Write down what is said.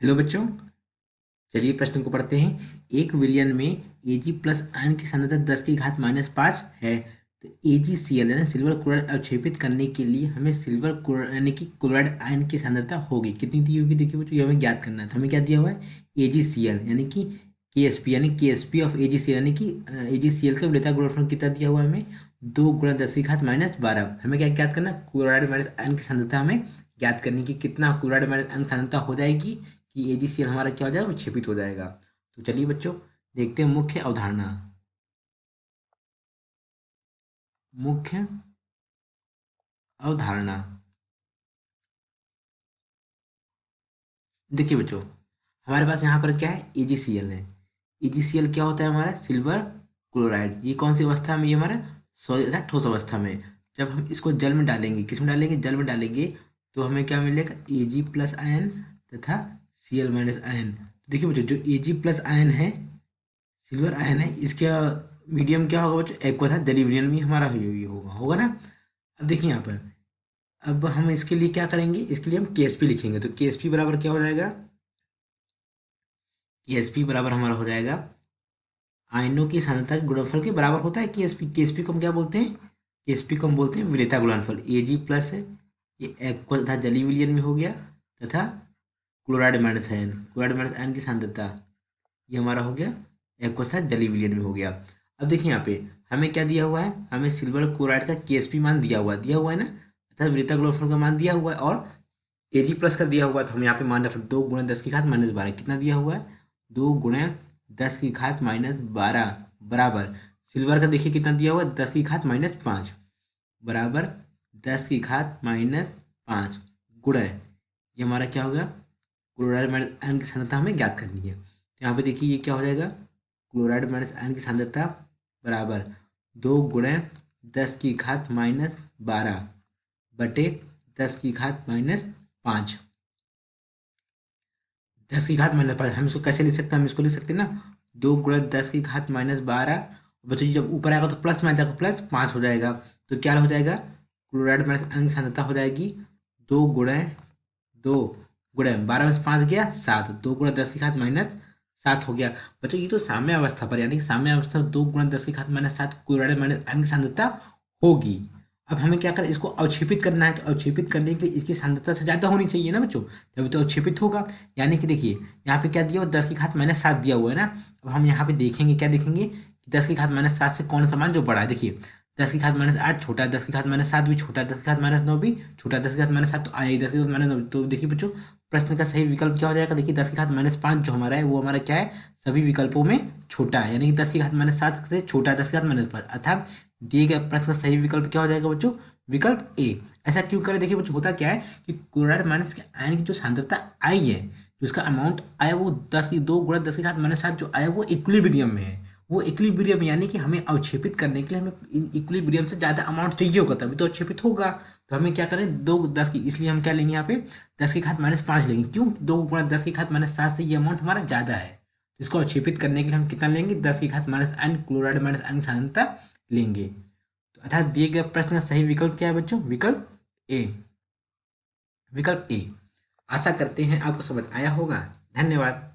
Hello बच्चों, चलिए प्रश्न को पढ़ते हैं। एक विलयन में Ag प्लस आयन की सांद्रता 10 की घात -5 है। तो AgCl यानी सिल्वर क्लोराइड अवक्षेपित करने के लिए हमें सिल्वर यानी कि क्लोराइड आयन की सांद्रता होगी कितनी दी होगी। देखिए बच्चों, ये हमें ज्ञात करना है। तो हमें क्या दिया हुआ है, AgCl यानी कि KSP यानी KSP ऑफ AgCl यानी कि AgCl का विलेयता गुणनफल कितना दिया हुआ है हमें, 2 × 10 की घात -12। हमें क्या ज्ञात करना है, क्लोराइड माइनस आयन की सांद्रता हमें ज्ञात करनी कि कितना क्लोराइड माइनस आयन सांद्रता हो जाएगी कि AgCl हमारा क्या हो जाएगा, विक्षेपित हो जाएगा। तो चलिए बच्चों, देखते हैं मुख्य अवधारणा। मुख्य अवधारणा, देखिए बच्चों, हमारे पास यहाँ पर क्या है, AgCl है। AgCl क्या होता है हमारा, सिल्वर क्लोराइड। ये कौन सी अवस्था में, ये हमारा सॉलिड अर्थात ठोस अवस्था में। जब हम इसको जल में डालेंगे, किस में डालेंगे, जल में डालेंगे, तो हमें क्या मिलेगा, Ag प्लस आयन तथा Cl माइनस आयन। देखिए बच्चों, जो Ag प्लस आयन है, सिल्वर आयन है, इसका मीडियम क्या होगा बच्चों, एक्वा था, जलीय विलयन में हमारा ये होगा होगा ना। अब देखिए यहाँ पर, अब हम इसके लिए क्या करेंगे, इसके लिए हम KSP लिखेंगे। तो KSP बराबर क्या हो जाएगा, KSP बराबर हमारा हो जाएगा, आयनों की सांद्रता के गुणनफल के बराबर होता है KSP। KSP को हम क्या बोलते हैं, KSP को हम बोलते हैं विलेयता गुणनफल। Ag प्लस ये एक्वा तथा जलीय विलयन में हो गया, तथा chloride minus ion, chloride minus ion की सांद्रता ये हमारा हो गया एक्वा तथा जलीय विलयन में हो गया। अब देखिए यहाँ पे हमें क्या दिया हुआ है, हमें सिल्वर क्लोराइड का KSP मान दिया हुआ है ना, तथा विलेयता गुणनफल का मान दिया हुआ है, और Ag प्लस का दिया हुआ है। तो हम यहाँ पे मान रखते 2 × 10 की घात -12 कितना दिया हुआ है, 2 × 10 की घात -12 बराबर सिल्वर का देखिए कितना दिया हुआ है, 10 की घात -5 बराबर 10 की घात -5 गुणा, ये हमारा क्या होगा, क्लोराइड माइनस आयन की सांद्रता हमें ज्ञात करनी है। तो यहाँ पे देखिए ये क्या हो जाएगा, क्लोराइड माइनस आयन की सांद्रता बराबर 2 × 10 की घात -12 बटे 10 की घात -5, 10 की घात -5। हम इसको कैसे लिख सकते हैं, हम इसको लिख सकते हैं ना, 2 × 10 की घात -12। बच्चों जब ऊपर आएगा तो प्लस में आ जाएगा, +5 हो जाएगा। तो क्या हो जाएगा, क्लोराइड माइनस आयन की सांद्रता हो जाएगी 2 × 2 × 12 में से 5 गया 7, 2 × 10 की घात -7 हो गया। बच्चों ये तो साम्य अवस्था पर, यानी कि साम्य अवस्था 2 × 10 की घात -7 क्लोराइड माइनस आयन की सांद्रता होगी। अब हमें क्या करना है, इसको अवक्षेपित करना है। तो अवक्षेपित करने के लिए इसकी सांद्रता से ज़्यादा होनी चाहिए ना बच्चों, तभी तो अवक्षेपित होगा। यानी कि देखिए यहाँ पे क्या दिया हुआ, 10 की घात -7 दिया हुआ है ना। अब हम यहाँ पे देखेंगे, क्या देखेंगे कि 10 की घात -7 से कौन सा मान जो बड़ा है। देखिए 10 की घात -8 छोटा है, 10 की घात -7 भी छोटा है, 10 की घात -9 भी छोटा है, 10 की घात -7 तो आया ही, 10 की घात -9। तो देखिए बच्चों, प्रश्न का सही विकल्प क्या हो जाएगा, देखिए 10 की घात -5 जो हमारा है वो हमारा क्या है, सभी विकल्पों में छोटा है, यानी कि 10 की घात -7 से छोटा है 10 की घात -5, अर्थात दिए गए प्रश्न का सही विकल्प क्या हो जाएगा बच्चों, विकल्प ए। ऐसा क्यों करें, देखिए बच्चों होता क्या है कि क्लोराइड माइनस के आयन की जो सांद्रता आई है, जो इसका अमाउंट आया वो 10 की 2 × 10 की घात -7 जो आया वो इक्विलिब्रियम में है। वो इक्विलिब्रियम यानी कि हमें अवक्षेपित करने के लिए हमें इक्विलिब्रियम से ज़्यादा अमाउंट चाहिए होगा, तभी तो अवक्षेपित होगा। तो हमें क्या करें, 2 10 की, इसलिए हम क्या लेंगे यहाँ पे 10 की घात -5 लेंगे। क्यों, 2 × 10 की घात -7 से ये अमाउंट हमारा ज़्यादा है। तो इसको अवक्षेपित करने के लिए हम कितना लेंगे, 10 की घात -n क्लोराइड माइनस आयन की सांद्रता लेंगे। तो अर्थात दिए गए प्रश्न का सही विकल्प क्या है बच्चों, विकल्प ए, विकल्प ए। आशा करते हैं आपको समझ आया होगा। धन्यवाद।